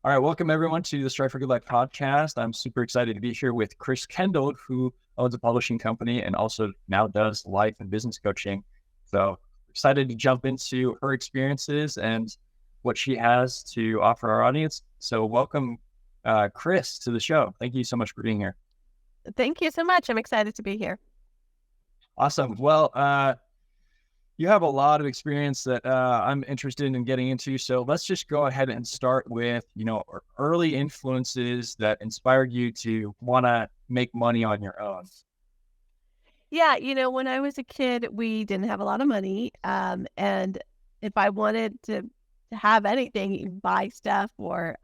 All right, welcome everyone to the Strive for Good Life podcast. I'm super excited to be here with Kris Kendall, who owns a publishing company and also now does life and business coaching. So excited to jump into her experiences and what she has to offer our audience. So welcome, Kris, to the show. Thank you so much for being here. Thank you so much. I'm excited to be here. Awesome. Well, you have a lot of experience that I'm interested in getting into. So let's just go ahead and start with, early influences that inspired you to want to make money on your own. Yeah, when I was a kid, we didn't have a lot of money. And if I wanted to have anything, buy stuff or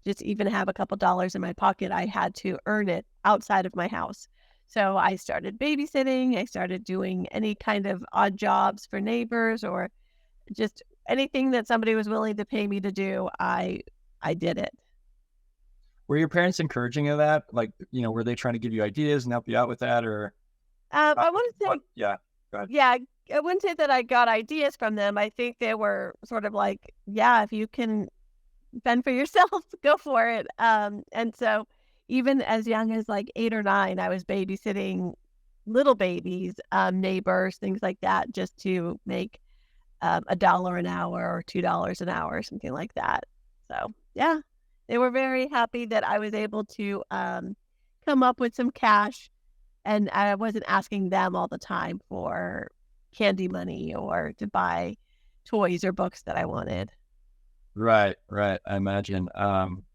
just even have a couple dollars in my pocket, I had to earn it outside of my house. So I started babysitting. I started doing any kind of odd jobs for neighbors or just anything that somebody was willing to pay me to do. I did it. Were your parents encouraging of that? Like, were they trying to give you ideas and help you out with that, or? I wouldn't say, Yeah, go ahead. yeah, I wouldn't say that I got ideas from them. I think they were sort of like, yeah, if you can fend for yourself, go for it. And so even as young as like 8 or 9, I was babysitting little babies, neighbors, things like that, just to make $1 an hour or $2 an hour, something like that. So yeah, they were very happy that I was able to come up with some cash, and I wasn't asking them all the time for candy money or to buy toys or books that I wanted. Right. I imagine.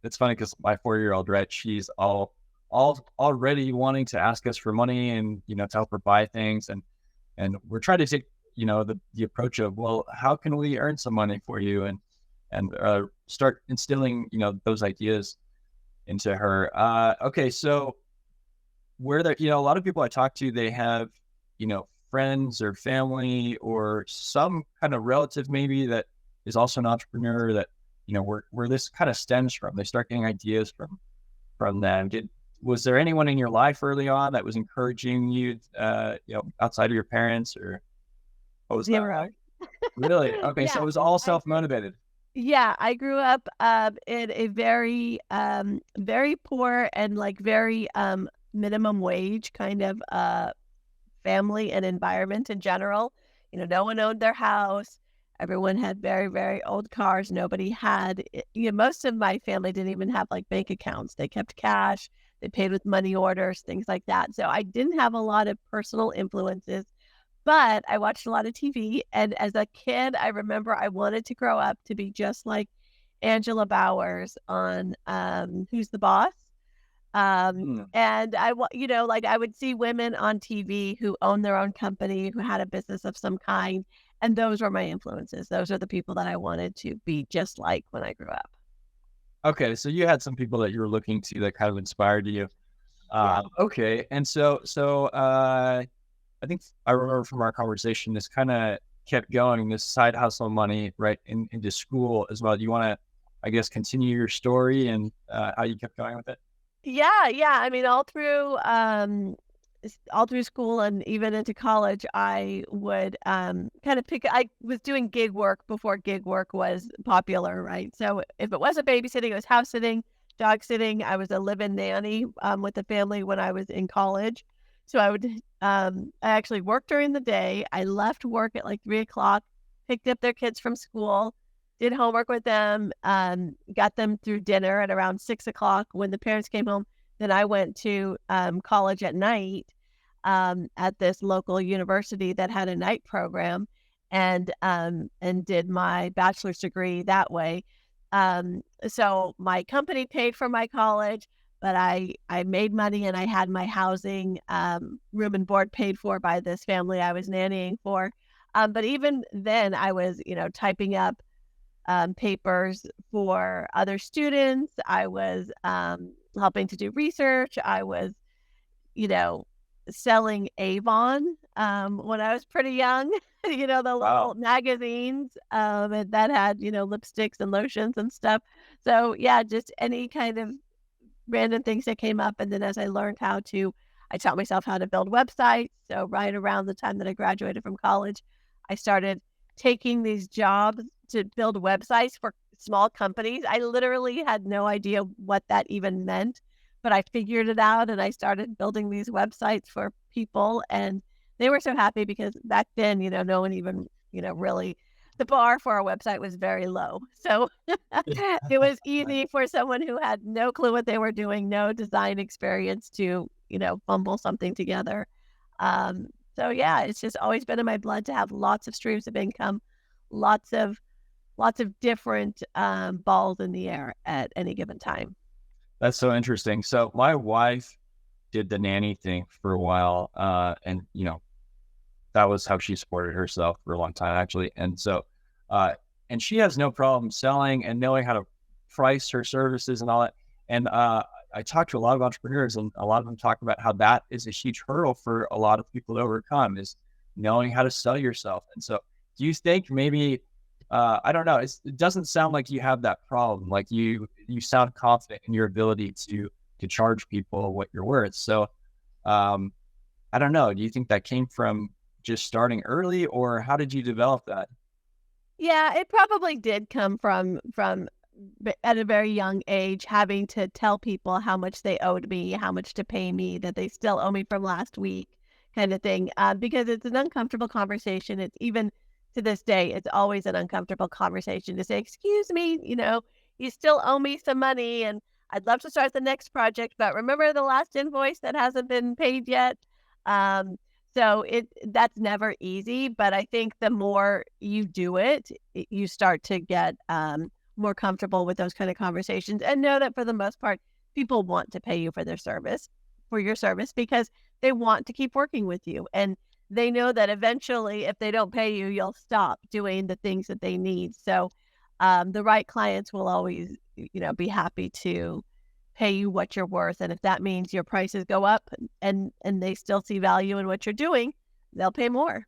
It's funny because my 4-year-old, right, she's all already wanting to ask us for money and, to help her buy things. And we're trying to take, the approach of, well, how can we earn some money for you and start instilling, those ideas into her. Okay. So where there, a lot of people I talk to, they have, friends or family or some kind of relative maybe that is also an entrepreneur that, where this kind of stems from. They start getting ideas from them. Was there anyone in your life early on that was encouraging you, outside of your parents, or what was Zero. that like? Really? Okay. Yeah, So it was all self-motivated. yeah, I grew up in a very, very poor and like very minimum wage kind of family and environment in general. No one owned their house. Everyone had very, very old cars. Nobody had, most of my family didn't even have like bank accounts. They kept cash. They paid with money orders, things like that. So I didn't have a lot of personal influences, but I watched a lot of TV. And as a kid, I remember I wanted to grow up to be just like Angela Bowers on Who's the Boss? And I would see women on TV who owned their own company, who had a business of some kind. And those were my influences. Those are the people that I wanted to be just like when I grew up. Okay. So you had some people that you were looking to that kind of inspired you. Yeah. Okay. And so, I think I remember from our conversation, this kind of kept going, this side hustle money, right, into school as well. Do you want to, I guess, continue your story and how you kept going with it? Yeah. I mean, all through school and even into college, I would kind of I was doing gig work before gig work was popular, right? So if it wasn't babysitting, it was house sitting, dog sitting. I was a live-in nanny with the family when I was in college. So I actually worked during the day. I left work at like 3:00, picked up their kids from school, did homework with them, got them through dinner at around 6:00 when the parents came home. Then I went to college at night at this local university that had a night program, and did my bachelor's degree that way. So my company paid for my college, but I made money and I had my housing, room and board paid for by this family I was nannying for. But even then I was, typing up papers for other students. I was helping to do research. I was, selling Avon when I was pretty young, the little Wow. magazines and that had, lipsticks and lotions and stuff. So yeah, just any kind of random things that came up. And then as I taught myself how to build websites. So right around the time that I graduated from college, I started taking these jobs to build websites for small companies. I literally had no idea what that even meant, but I figured it out and I started building these websites for people, and they were so happy because back then, no one even, really, the bar for our website was very low. So it was easy for someone who had no clue what they were doing, no design experience to, fumble something together. So yeah, it's just always been in my blood to have lots of streams of income, lots of different balls in the air at any given time. That's so interesting. So my wife did the nanny thing for a while, and that was how she supported herself for a long time, actually. And so, and she has no problem selling and knowing how to price her services and all that. And I talked to a lot of entrepreneurs, and a lot of them talk about how that is a huge hurdle for a lot of people to overcome, is knowing how to sell yourself. And so, do you think maybe, I don't know, it doesn't sound like you have that problem. Like you sound confident in your ability to charge people what you're worth. So, I don't know. Do you think that came from just starting early, or how did you develop that? Yeah, it probably did come from at a very young age, having to tell people how much they owed me, how much to pay me, that they still owe me from last week, kind of thing. Because it's an uncomfortable conversation. It's even to this day, it's always an uncomfortable conversation to say, "Excuse me, you still owe me some money, and I'd love to start the next project, but remember the last invoice that hasn't been paid yet?" So that's never easy, but I think the more you do it, you start to get more comfortable with those kind of conversations, and know that for the most part, people want to pay you for your service, because they want to keep working with you. And they know that eventually, if they don't pay you, you'll stop doing the things that they need. So the right clients will always, be happy to pay you what you're worth. And if that means your prices go up and they still see value in what you're doing, they'll pay more.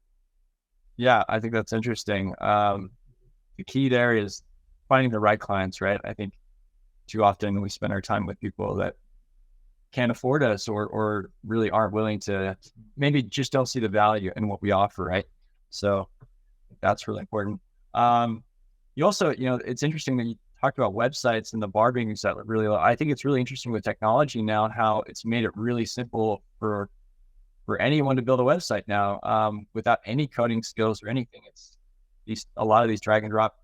Yeah, I think that's interesting. The key there is finding the right clients, right? I think too often we spend our time with people that can't afford us, or really aren't willing to, maybe just don't see the value in what we offer, right? So that's really important. You also, it's interesting that you talked about websites and the bar being set really low. I think it's really interesting with technology now, how it's made it really simple for anyone to build a website now, without any coding skills or anything. It's a lot of these drag and drop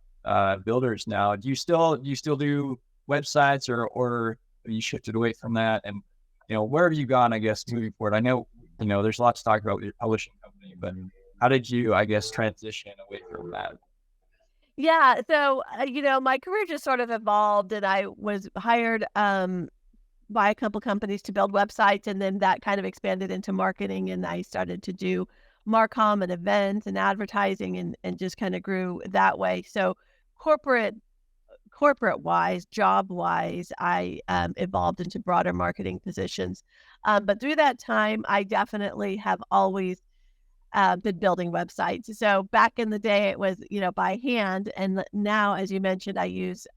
builders now. Do you still do websites, or have you shifted away from that? And where have you gone, I guess, moving forward? I know there's lots to talk about with your publishing company, but how did you, I guess, transition away from that? Yeah, so my career just sort of evolved, and I was hired by a couple companies to build websites, and then that kind of expanded into marketing, and I started to do Marcom and events and advertising, and just kind of grew that way. So corporate wise, job wise, I evolved into broader marketing positions. But through that time, I definitely have always been building websites. So back in the day, it was, by hand. And now, as you mentioned, I use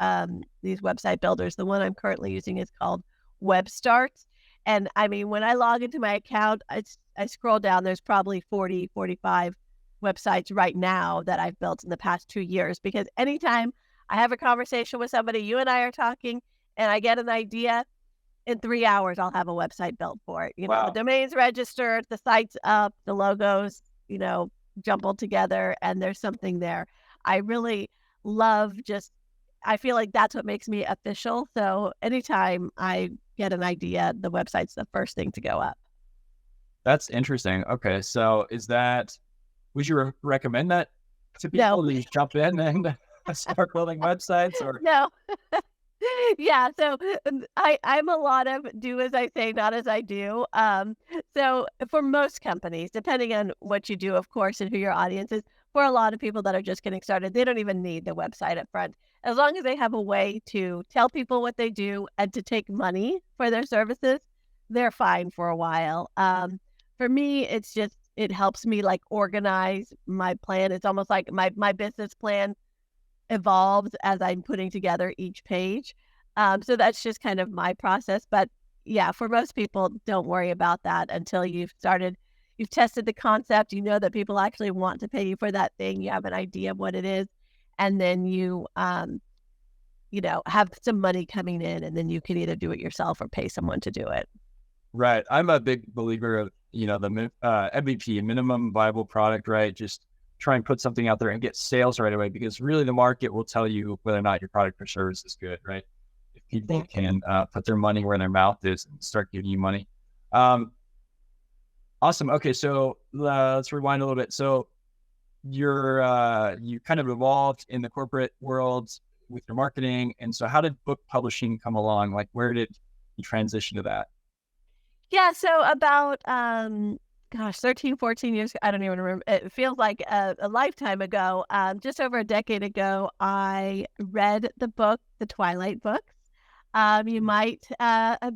these website builders. The one I'm currently using is called WebStarts. And I mean, when I log into my account, I scroll down, there's probably 40, 45 websites right now that I've built in the past 2 years, because anytime I have a conversation with somebody, you and I are talking, and I get an idea, in 3 hours, I'll have a website built for it. Wow. The domain's registered, the site's up, the logos, jumbled together, and there's something there. I really love I feel like that's what makes me official. So anytime I get an idea, the website's the first thing to go up. That's interesting. Okay. So would you recommend that to people? No. To jump in and start building websites, or? No. Yeah, so I'm a lot of do as I say, not as I do. So for most companies, depending on what you do, of course, and who your audience is, for a lot of people that are just getting started, they don't even need the website up front. As long as they have a way to tell people what they do and to take money for their services, they're fine for a while. For me, it helps me like organize my plan. It's almost like my business plan evolves as I'm putting together each page. So that's just kind of my process. But yeah, for most people, don't worry about that until you've tested the concept, that people actually want to pay you for that thing. You have an idea of what it is. And then you have some money coming in, and then you can either do it yourself or pay someone to do it. Right. I'm a big believer of, the MVP, minimum viable product, right? Just try and put something out there and get sales right away, because really the market will tell you whether or not your product or service is good, right? If people can put their money where their mouth is and start giving you money. Awesome. Okay. So let's rewind a little bit. So you kind of evolved in the corporate world with your marketing. And so how did book publishing come along? Like, where did you transition to that? Yeah, so about 13, 14 years, I don't even remember. It feels like a lifetime ago. Just over a decade ago, I read the book, the Twilight books. You might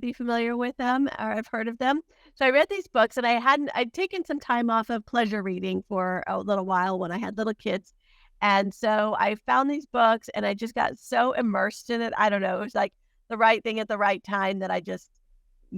be familiar with them or have heard of them. So I read these books, and I'd taken some time off of pleasure reading for a little while when I had little kids. And so I found these books, and I just got so immersed in it. I don't know. It was like the right thing at the right time that I just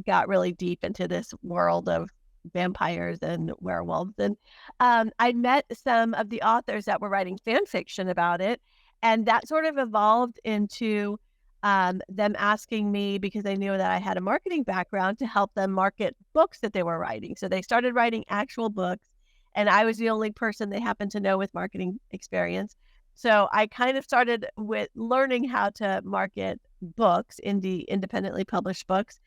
got really deep into this world of vampires and werewolves. And I met some of the authors that were writing fan fiction about it. And that sort of evolved into them asking me, because they knew that I had a marketing background, to help them market books that they were writing. So they started writing actual books, and I was the only person they happened to know with marketing experience. So I kind of started with learning how to market books, independently published books.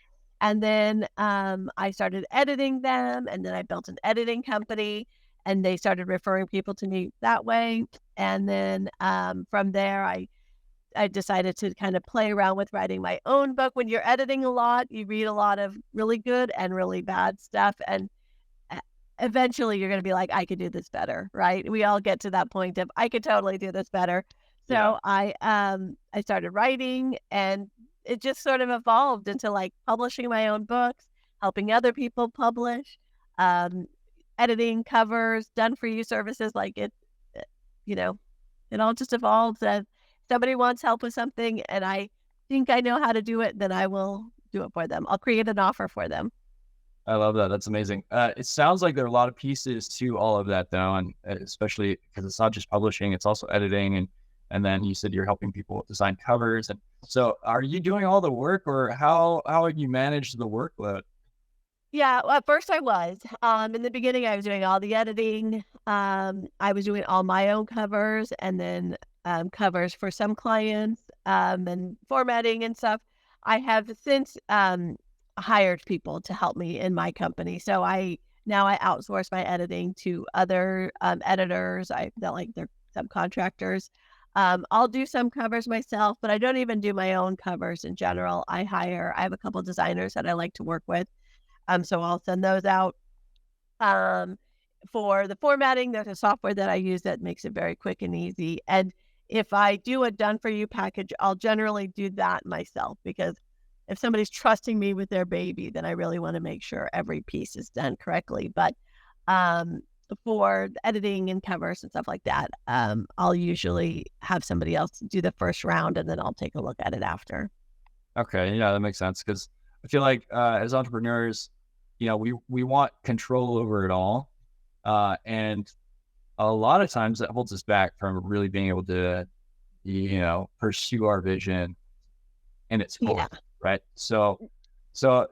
And then I started editing them, and then I built an editing company, and they started referring people to me that way. And then from there, I decided to kind of play around with writing my own book. When you're editing a lot, you read a lot of really good and really bad stuff. And eventually you're going to be like, I could do this better, right? We all get to that point of, I could totally do this better. So I started writing, and it just sort of evolved into like publishing my own books, helping other people publish, editing covers, done for you services. Like it all just evolves. And somebody wants help with something and I think I know how to do it, then I will do it for them. I'll create an offer for them. I love that. That's amazing. It sounds like there are a lot of pieces to all of that, though, and especially because it's not just publishing, it's also editing, and then you said you're helping people design covers. And so, are you doing all the work, or how have you managed the workload? Yeah, well, at first I was. In the beginning, I was doing all the editing. I was doing all my own covers, and then covers for some clients, and formatting and stuff. I have since hired people to help me in my company. So I outsource my editing to other editors. They're subcontractors. I'll do some covers myself, but I don't even do my own covers in general. I have a couple designers that I like to work with. So I'll send those out. For the formatting, there's a software that I use that makes it very quick and easy. And if I do a done for you package, I'll generally do that myself, because if somebody's trusting me with their baby, then I really want to make sure every piece is done correctly. But for editing and covers and stuff like that, I'll usually have somebody else do the first round, and then I'll take a look at it after. Okay, yeah, that makes sense, because I feel like as entrepreneurs, we want control over it all, and a lot of times that holds us back from really being able to, pursue our vision in its full, right? So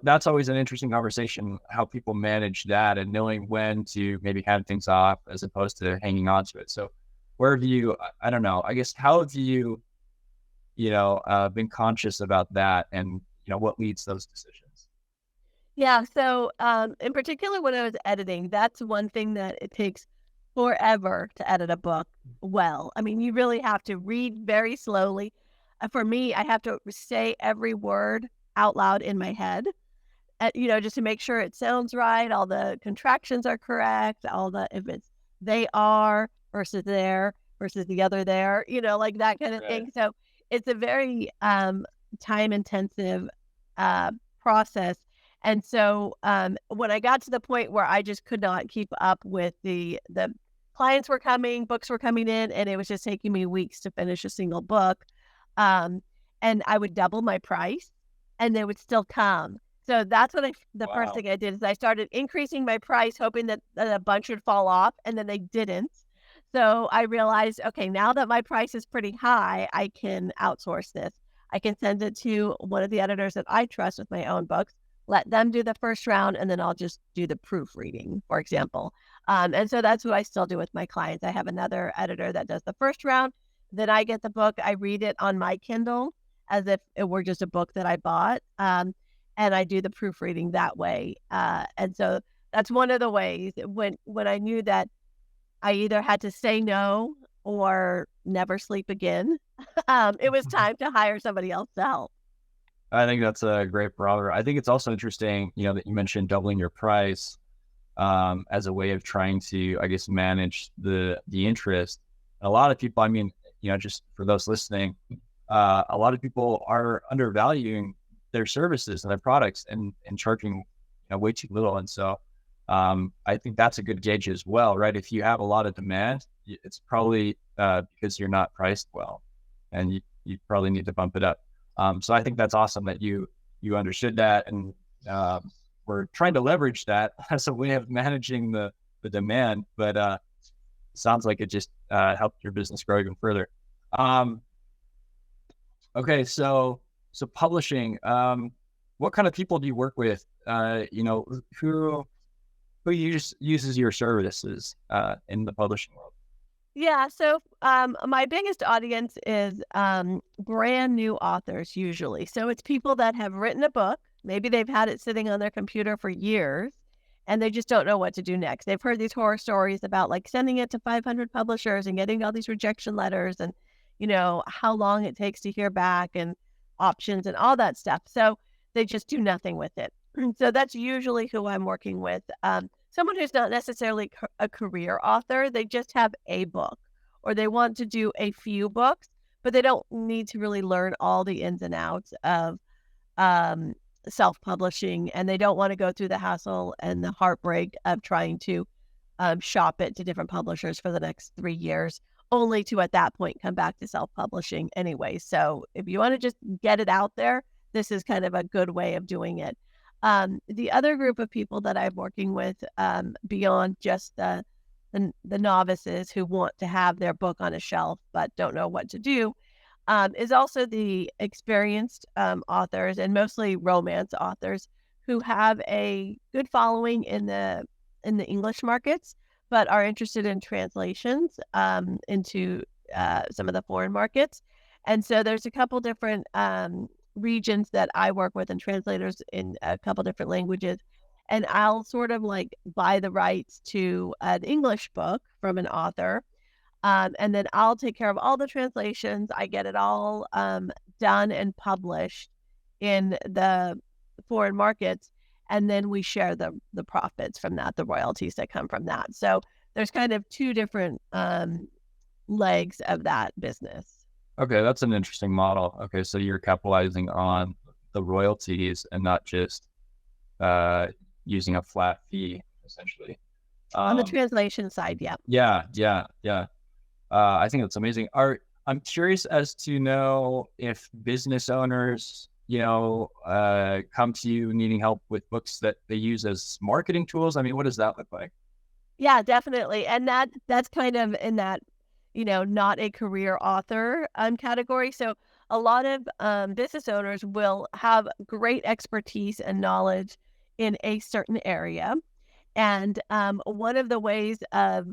that's always an interesting conversation, how people manage that and knowing when to maybe hand things off as opposed to hanging on to it. So where have you, I don't know, I guess, how have you, been conscious about that, and, what leads those decisions? Yeah. So in particular, when I was editing, that's one thing that it takes forever to edit a book well. I mean, you really have to read very slowly. For me, I have to say every word out loud in my head, just to make sure it sounds right. All the contractions are correct. If it's they are versus there versus the other there, like that kind of thing. So it's a very time intensive process. And so when I got to the point where I just could not keep up with the clients books were coming in, and it was just taking me weeks to finish a single book. And I would double my price and they would still come. So that's what first thing I did is I started increasing my price, hoping that a bunch would fall off, and then they didn't. So I realized, okay, now that my price is pretty high, I can outsource this. I can send it to one of the editors that I trust with my own books, let them do the first round, and then I'll just do the proofreading, for example. And so that's what I still do with my clients. I have another editor that does the first round. Then I get the book, I read it on my Kindle as if it were just a book that I bought. And I do the proofreading that way. And so that's one of the ways when I knew that I either had to say no or never sleep again, it was time to hire somebody else to help. I think that's a great barometer. I think it's also interesting, that you mentioned doubling your price as a way of trying to, I guess, manage the interest. A lot of people, I mean, just for those listening, a lot of people are undervaluing their services and their products and charging way too little. And so I think that's a good gauge as well, right? If you have a lot of demand, it's probably because you're not priced well, and you probably need to bump it up. So I think that's awesome that you understood that, and we're trying to leverage that as a way of managing the demand. But sounds like it just helped your business grow even further. Okay, so publishing. What kind of people do you work with? Who uses your services in the publishing world? Yeah, so my biggest audience is brand new authors usually. So it's people that have written a book. Maybe they've had it sitting on their computer for years and they just don't know what to do next. They've heard these horror stories about like sending it to 500 publishers and getting all these rejection letters and, how long it takes to hear back and options and all that stuff. So they just do nothing with it. So that's usually who I'm working with. Someone who's not necessarily a career author, they just have a book or they want to do a few books, but they don't need to really learn all the ins and outs of self-publishing, and they don't want to go through the hassle and the heartbreak of trying to shop it to different publishers for the next 3 years, only to at that point come back to self-publishing anyway. So if you want to just get it out there, this is kind of a good way of doing it. The other group of people that I'm working with, beyond just the novices who want to have their book on a shelf but don't know what to do, is also the experienced authors, and mostly romance authors, who have a good following in the English markets, but are interested in translations into some of the foreign markets. And so there's a couple different regions that I work with and translators in a couple different languages. And I'll sort of like buy the rights to an English book from an author. And then I'll take care of all the translations. I get it all done and published in the foreign markets. And then we share the profits from that, the royalties that come from that. So there's kind of two different legs of that business. Okay, that's an interesting model. Okay, so you're capitalizing on the royalties and not just using a flat fee, essentially. On the translation side, yeah. Yeah. I think that's amazing. I'm curious as to know if business owners, come to you needing help with books that they use as marketing tools. I mean, what does that look like? Yeah, definitely. And that's kind of in that, not a career author category. So a lot of business owners will have great expertise and knowledge in a certain area. And one of the ways of,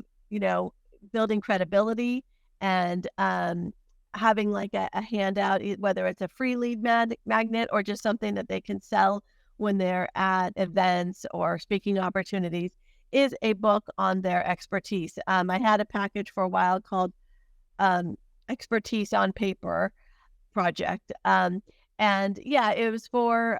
building credibility and having like a handout, whether it's a free lead magnet or just something that they can sell when they're at events or speaking opportunities, is a book on their expertise. I had a package for a while called Expertise on Paper project. And yeah, it was for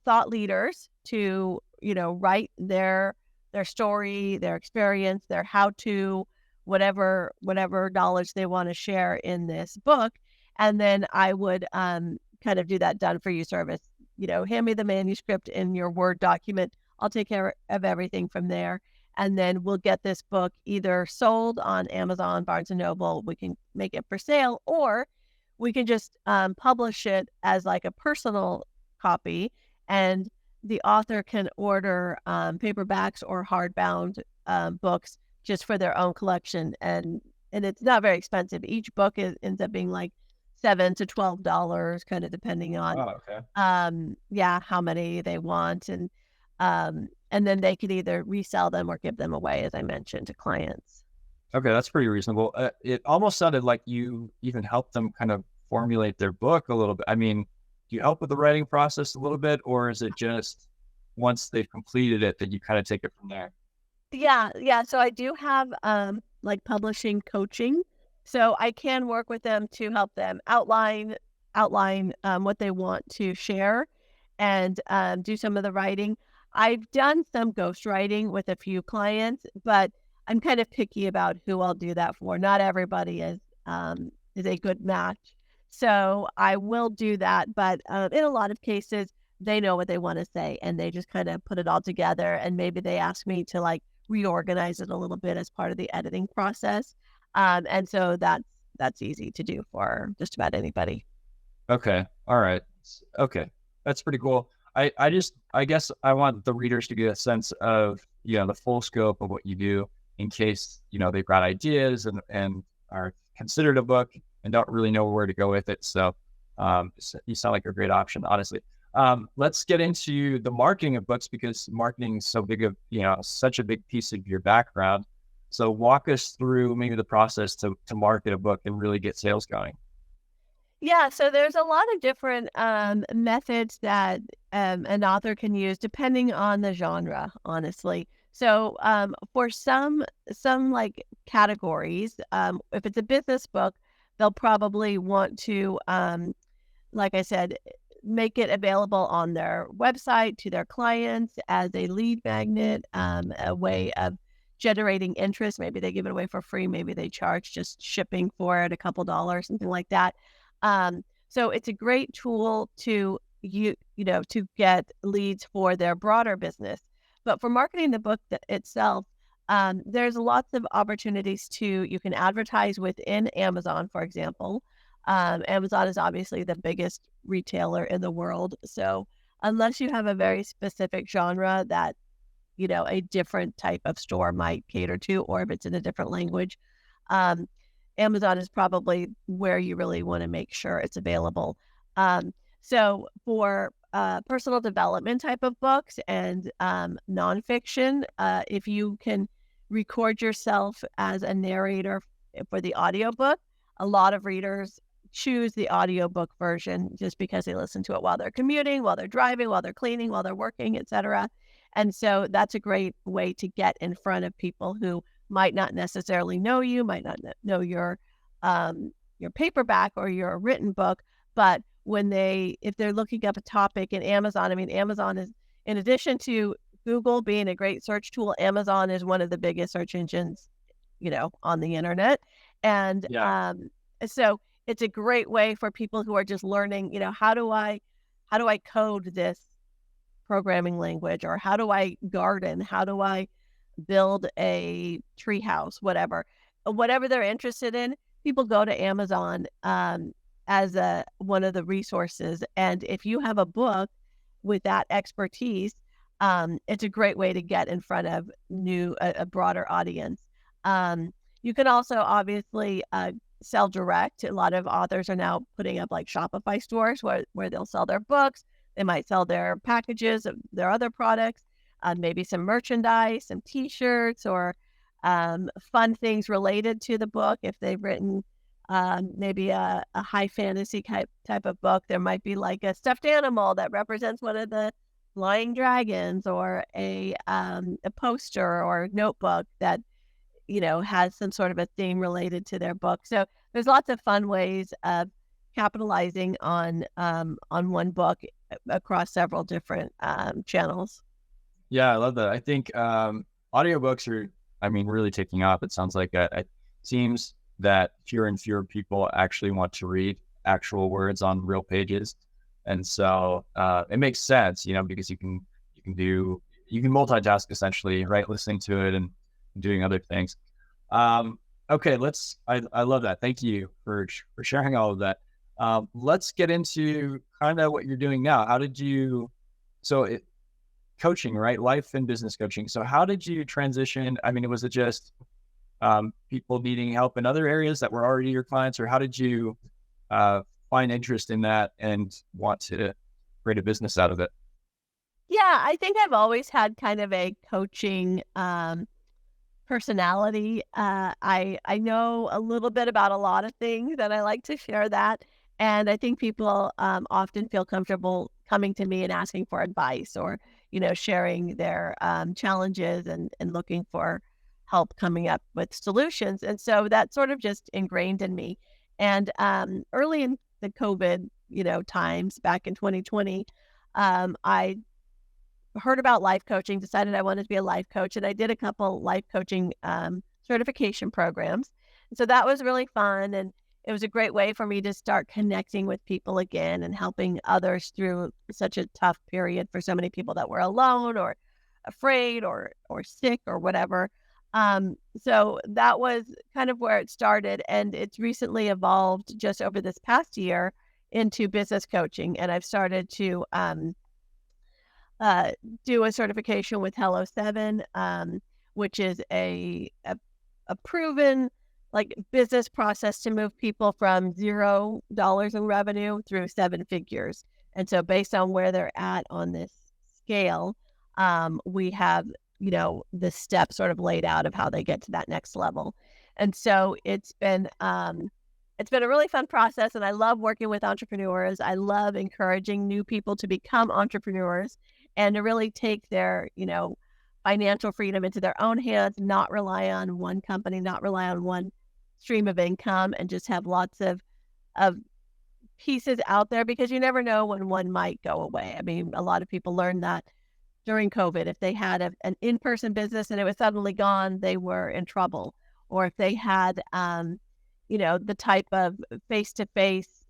thought leaders to, write their story, their experience, their how-to, whatever knowledge they want to share in this book. And then I would kind of do that done for you service. Hand me the manuscript in your Word document. I'll take care of everything from there. And then we'll get this book either sold on Amazon, Barnes & Noble. We can make it for sale, or we can just publish it as like a personal copy. And the author can order paperbacks or hardbound books just for their own collection. And it's not very expensive. Each book ends up being like $7 to $12, kind of depending on, Oh, okay. how many they want. And then they could either resell them or give them away, as I mentioned, to clients. Okay, that's pretty reasonable. It almost sounded like you even helped them kind of formulate their book a little bit. I mean, do you help with the writing process a little bit, or is it just once they've completed it that you kind of take it from there? Yeah, yeah. So I do have like publishing coaching. So I can work with them to help them outline what they want to share and do some of the writing. I've done some ghostwriting with a few clients, but I'm kind of picky about who I'll do that for. Not everybody is a good match. So I will do that, but in a lot of cases, they know what they want to say and they just kind of put it all together. And maybe they ask me to like reorganize it a little bit as part of the editing process. And so that's easy to do for just about anybody. Okay. All right. Okay. That's pretty cool. I guess I want the readers to get a sense of, the full scope of what you do in case, they've got ideas and are considered a book and don't really know where to go with it. So, you sound like a great option, honestly. Let's get into the marketing of books because marketing is so big of, such a big piece of your background. So walk us through maybe the process to market a book and really get sales going. Yeah, so there's a lot of different methods that an author can use depending on the genre, honestly. So for some like categories, if it's a business book, they'll probably want to, like I said, make it available on their website to their clients as a lead magnet, a way of generating interest. Maybe they give it away for free. Maybe they charge just shipping for it, a couple dollars, something like that. So it's a great tool to to get leads for their broader business. But for marketing the book itself, there's lots of opportunities you can advertise within Amazon, for example. Amazon is obviously the biggest retailer in the world. So unless you have a very specific genre that, a different type of store might cater to, or if it's in a different language, Amazon is probably where you really want to make sure it's available. So for personal development type of books and nonfiction, if you can record yourself as a narrator for the audiobook, a lot of readers choose the audiobook version just because they listen to it while they're commuting, while they're driving, while they're cleaning, while they're working, etc. And so that's a great way to get in front of people who might not necessarily know you, might not know your paperback or your written book, but if they're looking up a topic in Amazon, I mean, Amazon is, in addition to Google being a great search tool, Amazon is one of the biggest search engines, on the internet. And so it's a great way for people who are just learning, how do I code this programming language, or how do I garden? How do I build a treehouse? Whatever they're interested in, people go to Amazon as one of the resources. And if you have a book with that expertise, it's a great way to get in front of a broader audience. You can also obviously sell direct. A lot of authors are now putting up like Shopify stores where they'll sell their books. They might sell their packages of their other products, maybe some merchandise, some T-shirts, or fun things related to the book. If they've written maybe a high fantasy type of book, there might be like a stuffed animal that represents one of the flying dragons, or a poster or notebook that has some sort of a theme related to their book. So there's lots of fun ways of capitalizing on one book across several different channels. Yeah, I love that. I think audiobooks are, really taking off. It sounds like it seems that fewer and fewer people actually want to read actual words on real pages. And so it makes sense, because you can multitask essentially, right? Listening to it and doing other things. Okay, I love that. Thank you for sharing all of that. Let's get into kind of what you're doing now. Coaching, right? Life and business coaching. So how did you transition? Was it just people needing help in other areas that were already your clients, or how did you find interest in that and want to create a business out of it? Yeah, I think I've always had kind of a coaching personality. I know a little bit about a lot of things, and I like to share that. And I think people often feel comfortable coming to me and asking for advice, or sharing their challenges and looking for help coming up with solutions. And so that's sort of just ingrained in me. And early in the COVID times back in 2020, I heard about life coaching, decided I wanted to be a life coach, and I did a couple life coaching certification programs. And so that was really fun, and it was a great way for me to start connecting with people again and helping others through such a tough period for so many people that were alone or afraid or sick or whatever. So that was kind of where it started, and it's recently evolved just over this past year into business coaching, and I've started to do a certification with Hello 7, which is a proven like business process to move people from $0 in revenue through 7 figures. And so based on where they're at on this scale, we have, the steps sort of laid out of how they get to that next level. And so it's been a really fun process, and I love working with entrepreneurs. I love encouraging new people to become entrepreneurs and to really take their, financial freedom into their own hands, not rely on one company, not rely on one stream of income, and just have lots of pieces out there, because you never know when one might go away. I mean, a lot of people learned that during COVID. If they had an in-person business and it was suddenly gone, they were in trouble. Or if they had, the type of face-to-face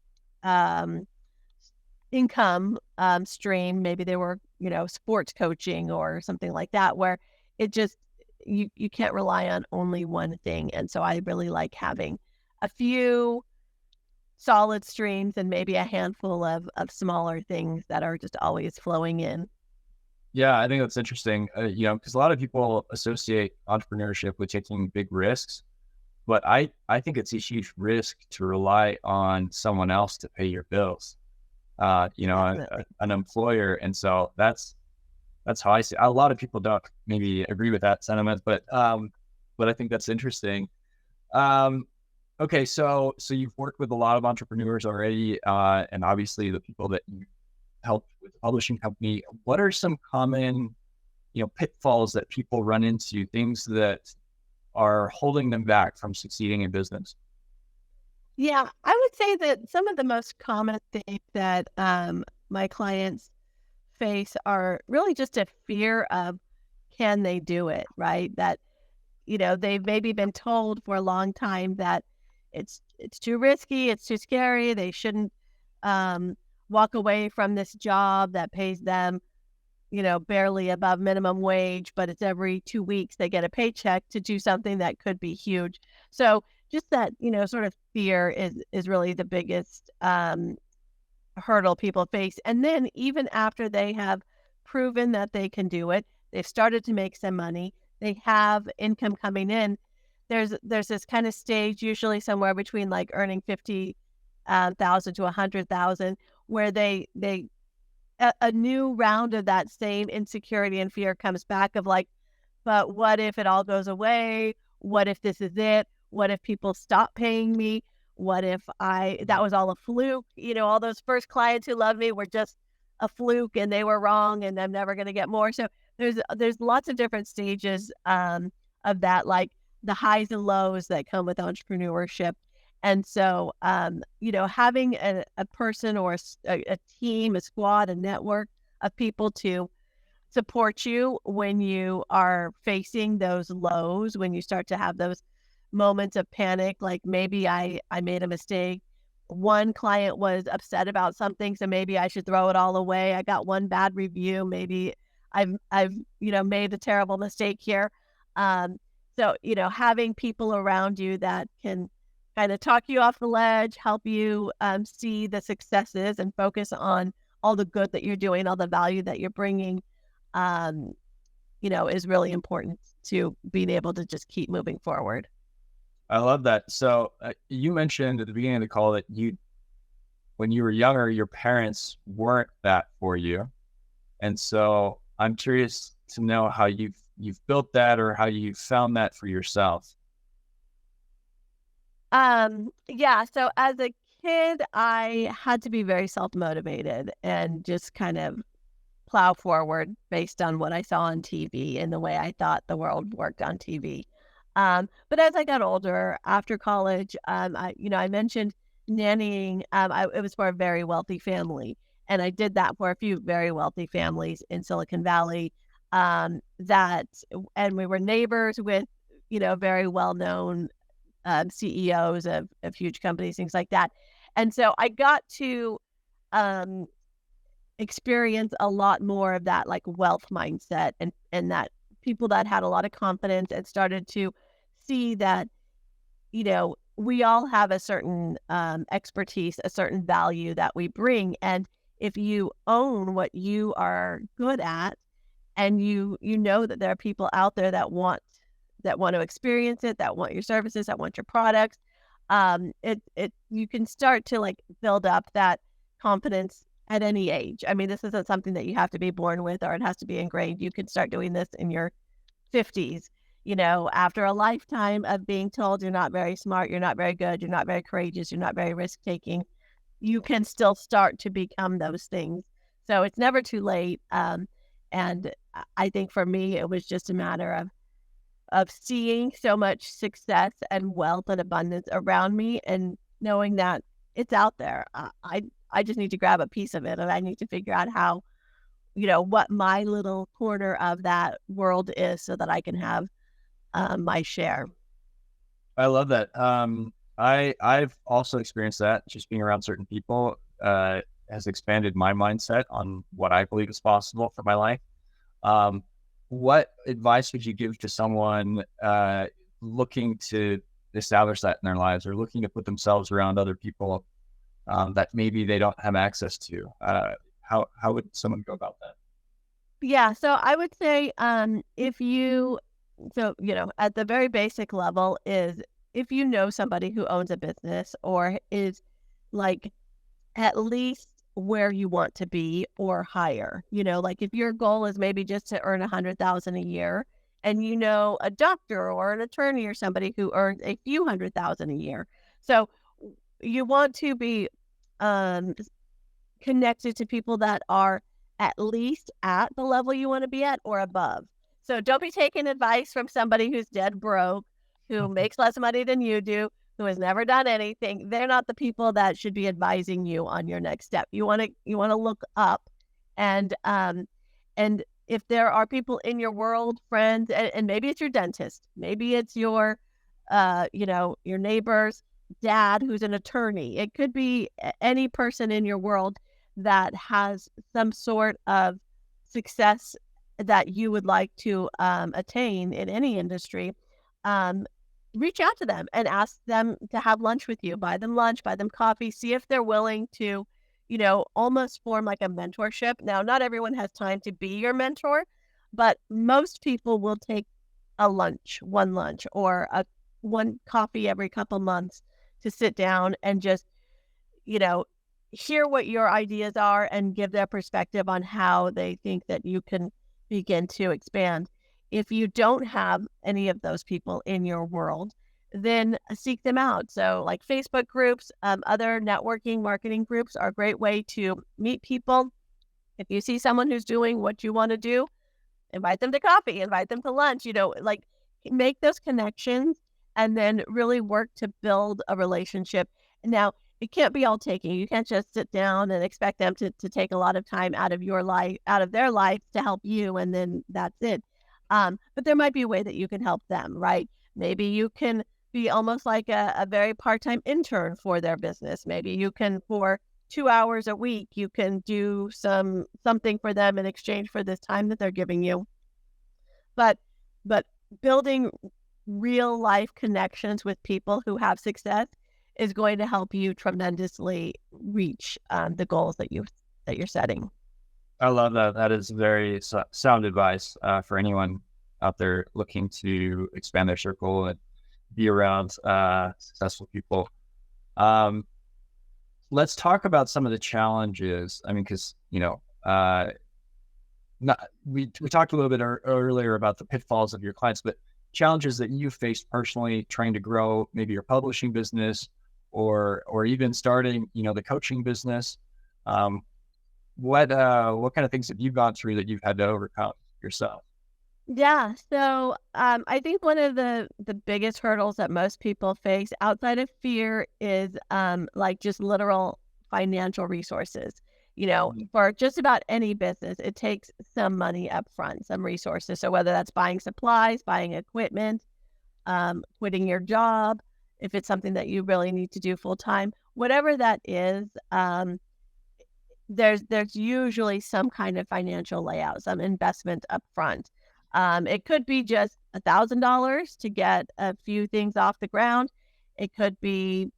income stream, maybe they were, sports coaching or something like that, where it just, you can't rely on only one thing. And so I really like having a few solid streams and maybe a handful of smaller things that are just always flowing in. Yeah, I think that's interesting, because a lot of people associate entrepreneurship with taking big risks, but I think it's a huge risk to rely on someone else to pay your bills, an employer. And so that's how I see it. A lot of people don't maybe agree with that sentiment, but I think that's interesting. Okay, so you've worked with a lot of entrepreneurs already, and obviously the people that you helped with the publishing company. What are some common, pitfalls that people run into, things that are holding them back from succeeding in business? Yeah, I would say that some of the most common things that my clients face are really just a fear of, can they do it, right? That, they've maybe been told for a long time that it's too risky, it's too scary, they shouldn't walk away from this job that pays them, barely above minimum wage, but it's every 2 weeks they get a paycheck to do something that could be huge. So just that, sort of fear is really the biggest hurdle people face. And then even after they have proven that they can do it, they've started to make some money, they have income coming in, there's this kind of stage, usually somewhere between like earning 50,000 to 100,000, where a new round of that same insecurity and fear comes back of like, but what if it all goes away? What if this is it? What if people stop paying me? What if that was all a fluke? All those first clients who loved me were just a fluke and they were wrong and I'm never going to get more. So there's lots of different stages of that, like the highs and lows that come with entrepreneurship. And so, having a person or a team, a squad, a network of people to support you when you are facing those lows, when you start to have those moments of panic, like maybe I made a mistake. One client was upset about something, so maybe I should throw it all away. I got one bad review. Maybe I've made a terrible mistake here. So, having people around you that can kind of talk you off the ledge, help you see the successes and focus on all the good that you're doing, all the value that you're bringing, is really important to being able to just keep moving forward. I love that. So you mentioned at the beginning of the call that when you were younger, your parents weren't that for you. And so I'm curious to know how you've built that or how you found that for yourself. Yeah, so as a kid, I had to be very self-motivated and just kind of plow forward based on what I saw on TV and the way I thought the world worked on TV. But as I got older, after college, I mentioned nannying. It was for a very wealthy family, and I did that for a few very wealthy families in Silicon Valley. And we were neighbors with, very well-known CEOs of huge companies, things like that. And so I got to um, experience a lot more of that like wealth mindset and that people that had a lot of confidence and started to see that, we all have a certain expertise, a certain value that we bring. And if you own what you are good at and you know that there are people out there that want to experience it, that want your services, that want your products, you can start to like build up that confidence at any age. I mean, this isn't something that you have to be born with or it has to be ingrained. You can start doing this in your 50s, after a lifetime of being told you're not very smart, you're not very good, you're not very courageous, you're not very risk taking. You can still start to become those things. So it's never too late. And I think for me, it was just a matter of seeing so much success and wealth and abundance around me and knowing that it's out there. I just need to grab a piece of it and I need to figure out how, what my little corner of that world is so that I can have my share. I love that. I've also experienced that. Just being around certain people has expanded my mindset on what I believe is possible for my life. What advice would you give to someone looking to establish that in their lives or looking to put themselves around other people that maybe they don't have access to? How would someone go about that? Yeah, so I would say at the very basic level is if you know somebody who owns a business or is like at least where you want to be or higher, like if your goal is maybe just to earn 100,000 a year and a doctor or an attorney or somebody who earns a few 100,000 a year. So you want to be connected to people that are at least at the level you want to be at or above. So don't be taking advice from somebody who's dead broke, who makes less money than you do, who has never done anything. They're not the people that should be advising you on your next step. You want to look up and if there are people in your world, friends, and maybe it's your dentist, maybe it's your your neighbor's dad who's an attorney. It could be any person in your world that has some sort of success that you would like to attain in any industry. Reach out to them and ask them to have lunch with you. Buy them lunch, buy them coffee, see if they're willing to, almost form like a mentorship. Now, not everyone has time to be your mentor, but most people will take one lunch or one coffee every couple months to sit down and just, hear what your ideas are and give their perspective on how they think that you can begin to expand. If you don't have any of those people in your world, then seek them out. So like Facebook groups, other networking marketing groups are a great way to meet people. If you see someone who's doing what you want to do, invite them to coffee, invite them to lunch, like make those connections and then really work to build a relationship. Now, it can't be all taking. You can't just sit down and expect them to take a lot of time out of your life, out of their life to help you, and then that's it. But there might be a way that you can help them, right? Maybe you can be almost like a very part-time intern for their business. Maybe you can, for 2 hours a week, you can do something for them in exchange for this time that they're giving you. But building real life connections with people who have success is going to help you tremendously reach the goals that you're setting. I love that. That is very sound advice for anyone out there looking to expand their circle and be around successful people. So let's talk about some of the challenges. I mean, because we talked a little bit earlier about the pitfalls of your clients, but challenges that you faced personally trying to grow maybe your publishing business or even starting, the coaching business. What kind of things have you gone through that you've had to overcome yourself? Yeah. So I think one of the biggest hurdles that most people face outside of fear is like just literal financial resources. For just about any business, it takes some money up front, some resources. So whether that's buying supplies, buying equipment, quitting your job, if it's something that you really need to do full time, whatever that is, there's usually some kind of financial layout, some investment up front. It could be just $1,000 to get a few things off the ground. It could be,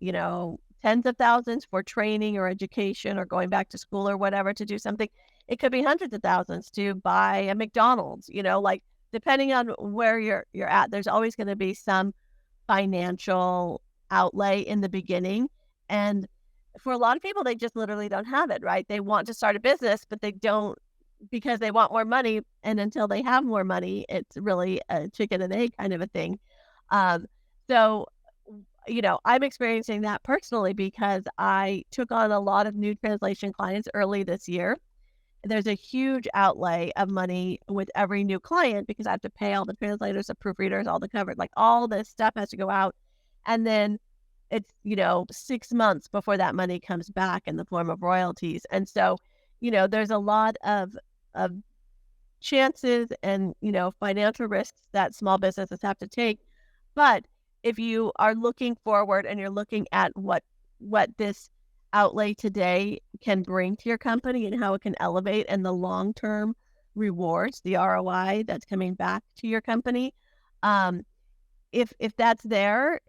tens of thousands for training or education or going back to school or whatever to do something. It could be hundreds of thousands to buy a McDonald's, like depending on where you're at, there's always going to be some financial outlay in the beginning. And for a lot of people, they just literally don't have it, right? They want to start a business, but they don't because they want more money. And until they have more money, it's really a chicken and egg kind of a thing. So I'm experiencing that personally because I took on a lot of new translation clients early this year. There's a huge outlay of money with every new client because I have to pay all the translators, the proofreaders, all the covered, like all this stuff has to go out. And then it's, 6 months before that money comes back in the form of royalties. And so, there's a lot of chances and, financial risks that small businesses have to take. But if you are looking forward and you're looking at what this outlay today can bring to your company and how it can elevate and the long-term rewards, the ROI that's coming back to your company, if that's there,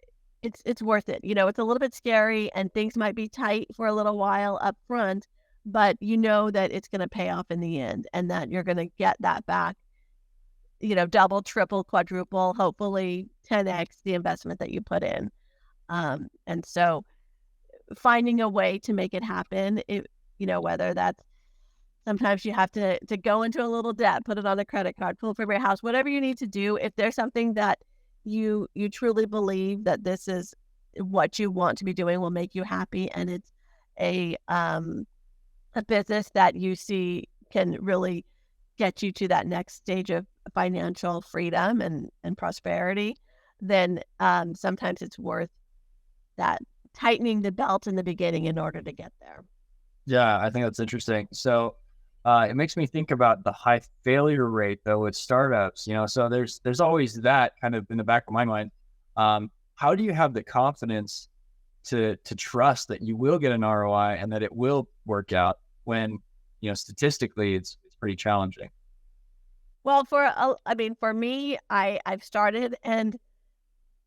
it's worth it. It's a little bit scary and things might be tight for a little while up front, but that it's going to pay off in the end and that you're going to get that back, double, triple, quadruple, hopefully 10x the investment that you put in. And so finding a way to make it happen, whether that's sometimes you have to go into a little debt, put it on a credit card, pull from your house, whatever you need to do. If there's something that you truly believe that this is what you want to be doing will make you happy, and it's a business that you see can really get you to that next stage of financial freedom and prosperity, then sometimes it's worth that tightening the belt in the beginning in order to get there. Yeah, I think that's interesting. So it makes me think about the high failure rate though with startups, so there's always that kind of in the back of my mind. How do you have the confidence to trust that you will get an ROI and that it will work out when, statistically it's pretty challenging? Well, for me, I've started and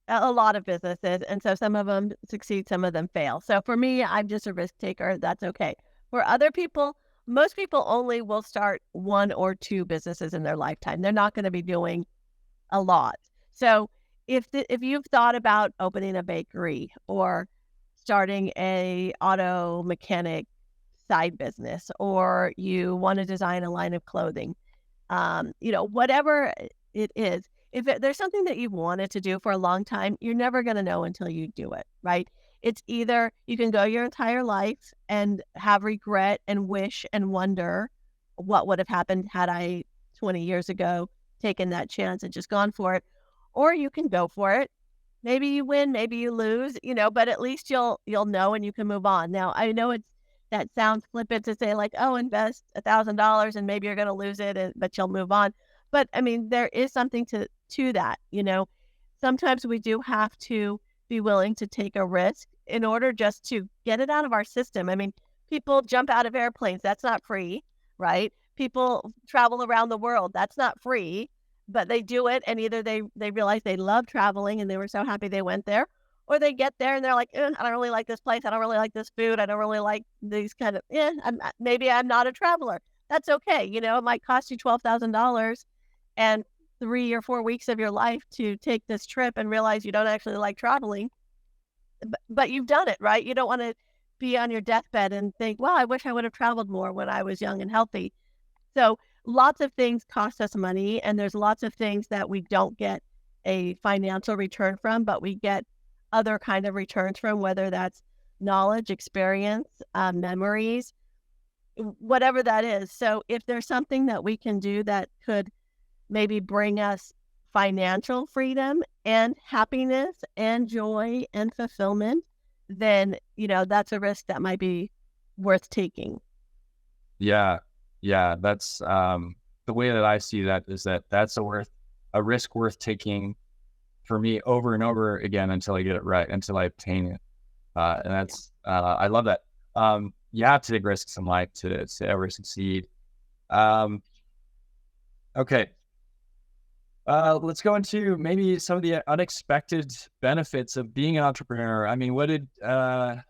a lot of businesses, and so some of them succeed, some of them fail. So for me, I'm just a risk taker. That's okay. For other people, most people only will start 1 or 2 businesses in their lifetime. They're not going to be doing a lot. So if you've thought about opening a bakery or starting a auto mechanic side business, or you want to design a line of clothing, whatever it is, if there's something that you've wanted to do for a long time, you're never going to know until you do it, right? It's either you can go your entire life and have regret and wish and wonder what would have happened had I 20 years ago taken that chance and just gone for it, or you can go for it. Maybe you win, maybe you lose, but at least you'll know and you can move on. Now, I know that sounds flippant to say like, oh, invest $1,000 and maybe you're going to lose it, but you'll move on. But I mean, there is something to that, sometimes we do have to be willing to take a risk in order just to get it out of our system. I mean, people jump out of airplanes. That's not free, right? People travel around the world. That's not free, but they do it. And either they realize they love traveling and they were so happy they went there, or they get there and they're like, I don't really like this place. I don't really like this food. I don't really like these kind of, maybe I'm not a traveler. That's okay. It might cost you $12,000 and 3 or 4 weeks of your life to take this trip and realize you don't actually like traveling, but you've done it, right? You don't want to be on your deathbed and think, well, I wish I would have traveled more when I was young and healthy. So lots of things cost us money, and there's lots of things that we don't get a financial return from, but we get other kind of returns from, whether that's knowledge, experience, memories, whatever that is. So if there's something that we can do that could maybe bring us financial freedom and happiness and joy and fulfillment, then, that's a risk that might be worth taking. Yeah. Yeah. That's the way that I see that is that's a risk worth taking for me over and over again until I get it right, until I obtain it. And that's, I love that. You have to take risks in life to ever succeed. Okay. Let's go into maybe some of the unexpected benefits of being an entrepreneur. I mean, I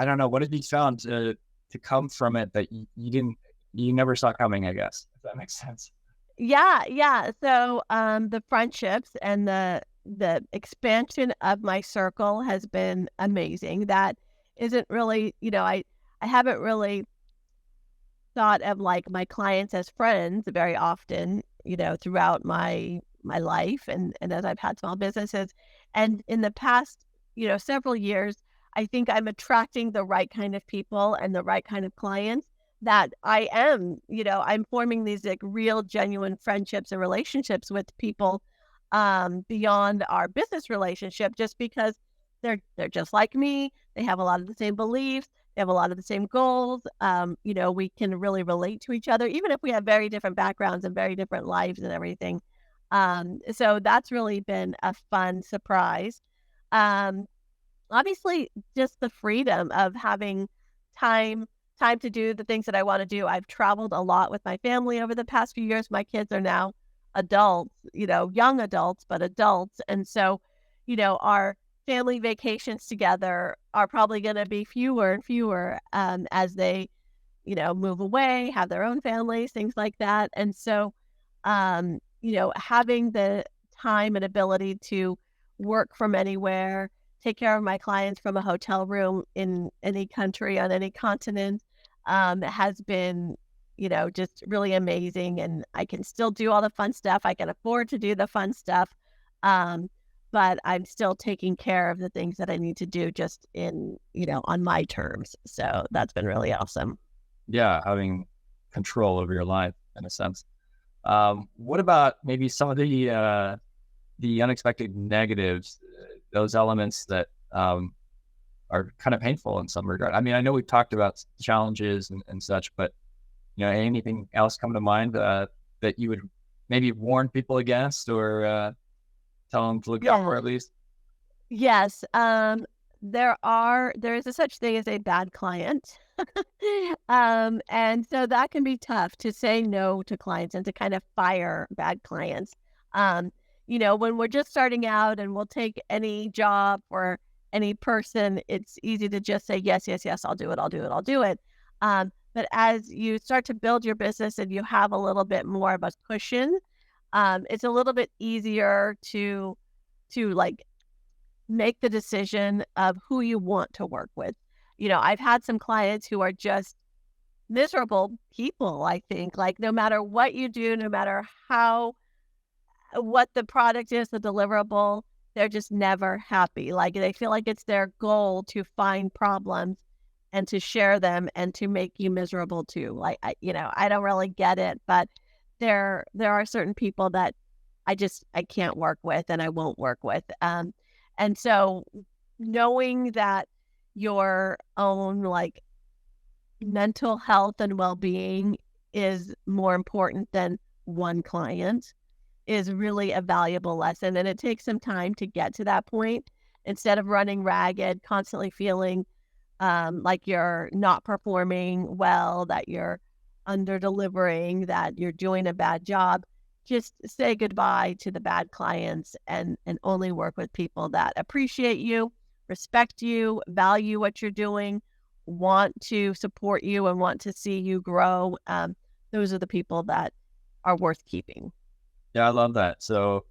don't know, what have you found to come from it that you never saw coming, I guess, if that makes sense? Yeah, yeah. So the friendships and the expansion of my circle has been amazing. That isn't really, I haven't really thought of like my clients as friends very often, throughout my life and as I've had small businesses. And in the past, several years, I think I'm attracting the right kind of people and the right kind of clients that I'm forming these like real genuine friendships and relationships with people beyond our business relationship, just because they're just like me. They have a lot of the same beliefs. They have a lot of the same goals. We can really relate to each other, even if we have very different backgrounds and very different lives and everything. So that's really been a fun surprise. Obviously, just the freedom of having time to do the things that I want to do. I've traveled a lot with my family over the past few years. My kids are now adults, young adults, but adults. And so, our family vacations together are probably going to be fewer and fewer as they, move away, have their own families, things like that. And so, having the time and ability to work from anywhere, take care of my clients from a hotel room in any country, on any continent, has been, just really amazing. And I can still do all the fun stuff. I can afford to do the fun stuff. But I'm still taking care of the things that I need to do just on my terms. So that's been really awesome. Yeah. Having control over your life in a sense. What about maybe some of the unexpected negatives, those elements that are kind of painful in some regard? I mean, I know we've talked about challenges and such, but anything else come to mind that you would maybe warn people against or tell them to look out for at least? Yes. There is a such thing as a bad client. And so that can be tough to say no to clients and to kind of fire bad clients. When we're just starting out and we'll take any job or any person, it's easy to just say, yes, yes, yes, I'll do it. But as you start to build your business and you have a little bit more of a cushion, it's a little bit easier to like make the decision of who you want to work with. I've had some clients who are just miserable people, I think, like no matter what you do, no matter what the product is, the deliverable, they're just never happy. Like they feel like it's their goal to find problems and to share them and to make you miserable too. Like, I don't really get it, but there are certain people that I can't work with and I won't work with. And so knowing that your own like mental health and well-being is more important than one client is really a valuable lesson. And it takes some time to get to that point instead of running ragged, constantly feeling like you're not performing well, that you're under delivering, that you're doing a bad job. Just say goodbye to the bad clients and only work with people that appreciate you, respect you, value what you're doing, want to support you and want to see you grow. Those are the people that are worth keeping. Yeah, I love that. So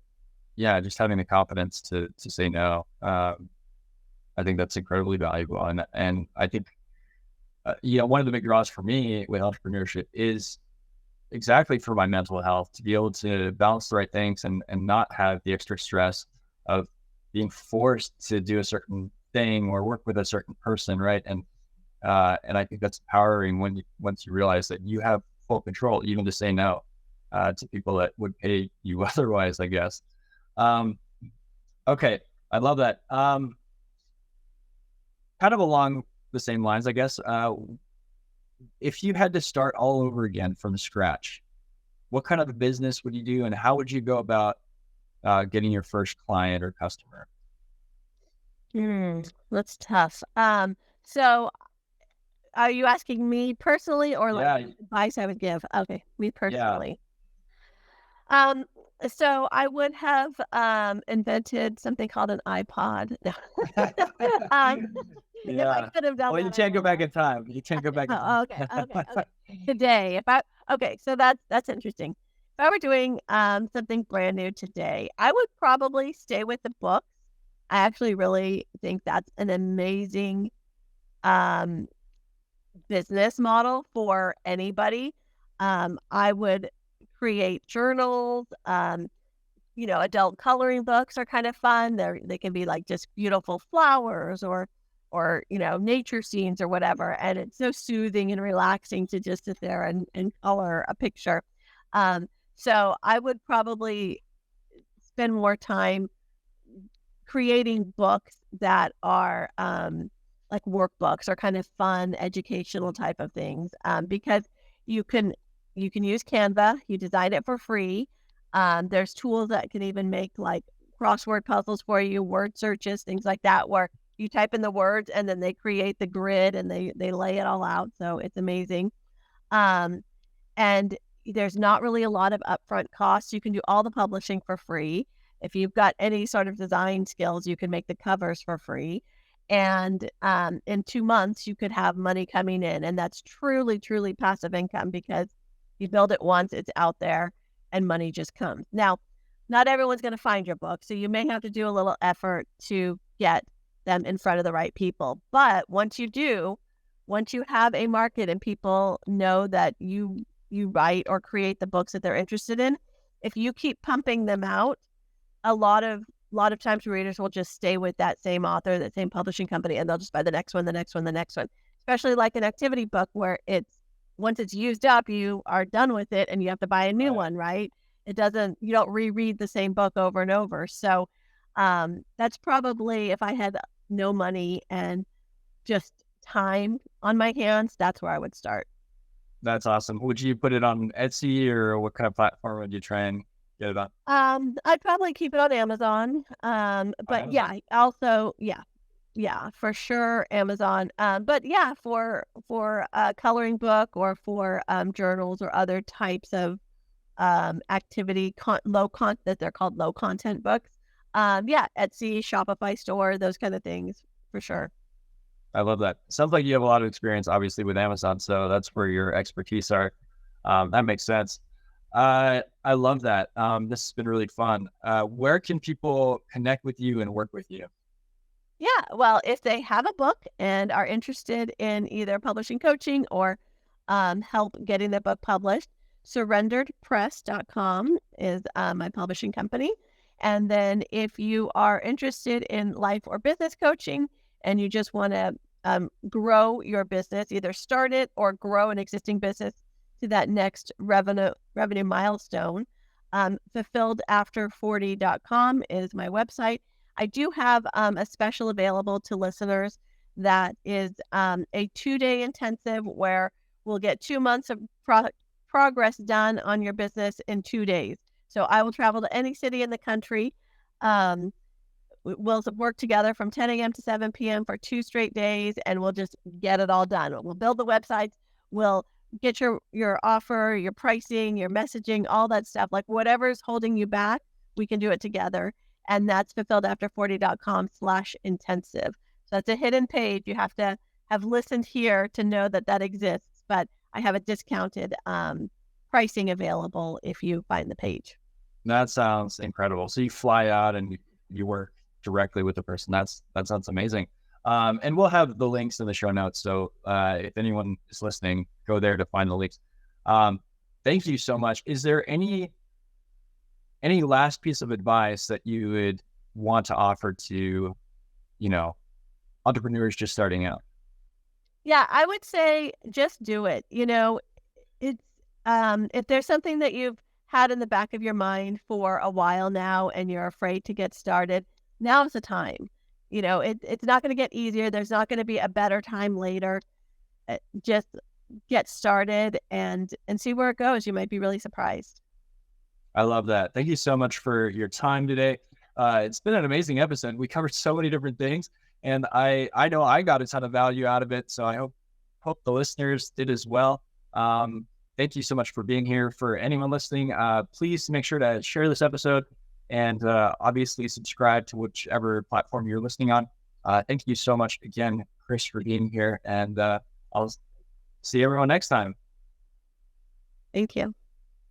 yeah, just having the confidence to say no. I think that's incredibly valuable. And I think, one of the big draws for me with entrepreneurship is exactly for my mental health, to be able to balance the right things and not have the extra stress of being forced to do a certain thing or work with a certain person. Right. And I think that's empowering once you realize that you have full control, even to say no to people that would pay you otherwise, I guess. Okay. I love that. Kind of along the same lines, I guess. If you had to start all over again from scratch, what kind of a business would you do, and how would you go about getting your first client or customer? That's tough. So are you asking me personally or like advice I would give? Okay, me personally. Yeah. So I would have invented something called an iPod. If I could have done well, that, you can't go back in time. You can't go back in time. Okay. Today, so that's interesting. If I were doing something brand new today, I would probably stay with the books. I actually really think that's an amazing business model for anybody. I would create journals. Adult coloring books are kind of fun. They can be like just beautiful flowers or nature scenes or whatever. And it's so soothing and relaxing to just sit there and color a picture. So I would probably spend more time creating books that are like workbooks or kind of fun educational type of things, because you can use Canva. You design it for free. There's tools that can even make like crossword puzzles for you, word searches, things like that, where you type in the words and then they create the grid and they lay it all out. So it's amazing. And there's not really a lot of upfront costs. You can do all the publishing for free. If you've got any sort of design skills, you can make the covers for free. And in 2 months, you could have money coming in. And that's truly, truly passive income, because you build it once, it's out there, and money just comes. Now, not everyone's going to find your book, so you may have to do a little effort to get them in front of the right people. But once you have a market and people know that you write or create the books that they're interested in, if you keep pumping them out, a lot of times readers will just stay with that same author, that same publishing company, and they'll just buy the next one, the next one, the next one. Especially like an activity book where once it's used up, you are done with it and you have to buy a new one, right? You don't reread the same book over and over. So that's probably, if I had no money and just time on my hands, that's where I would start. That's awesome. Would you put it on Etsy, or what kind of platform would you try and get it on? I'd probably keep it on Amazon. But yeah, also, yeah, for sure, Amazon. But yeah, for a coloring book or for journals or other types of activity that they're called low content books. Yeah, Etsy, Shopify store, those kind of things for sure. I love that. Sounds like you have a lot of experience, obviously, with Amazon, so that's where your expertise are. That makes sense. I love that. This has been really fun. Where can people connect with you and work with you? Yeah, well, if they have a book and are interested in either publishing coaching or help getting their book published, surrenderedpress.com is my publishing company. And then if you are interested in life or business coaching and you just want to grow your business, either start it or grow an existing business to that next revenue milestone, fulfilledafter40.com is my website. I do have a special available to listeners that is a 2-day intensive where we'll get 2 months of progress done on your business in 2 days. So I will travel to any city in the country. We'll work together from 10 a.m. to 7 p.m. for 2 straight days, and we'll just get it all done. We'll build the websites. We'll get your offer, your pricing, your messaging, all that stuff. Like whatever's holding you back, we can do it together. And that's fulfilledafter40.com/intensive. So that's a hidden page. You have to have listened here to know that exists. But I have a discounted pricing available if you find the page. That sounds incredible. So you fly out and you work directly with the person. That sounds amazing. And we'll have the links in the show notes. So if anyone is listening, go there to find the links. Thank you so much. Is there any last piece of advice that you would want to offer to, entrepreneurs just starting out? Yeah, I would say just do it. It's if there's something that you've had in the back of your mind for a while now and you're afraid to get started, now's the time. It's not going to get easier. There's not going to be a better time later. Just get started and see where it goes. You might be really surprised. I love that. Thank you so much for your time today. It's been an amazing episode. We covered so many different things, and I know I got a ton of value out of it. So I hope the listeners did as well. Thank you so much for being here. For anyone listening, please make sure to share this episode and obviously subscribe to whichever platform you're listening on. Thank you so much again, Kris, for being here, and I'll see everyone next time. Thank you.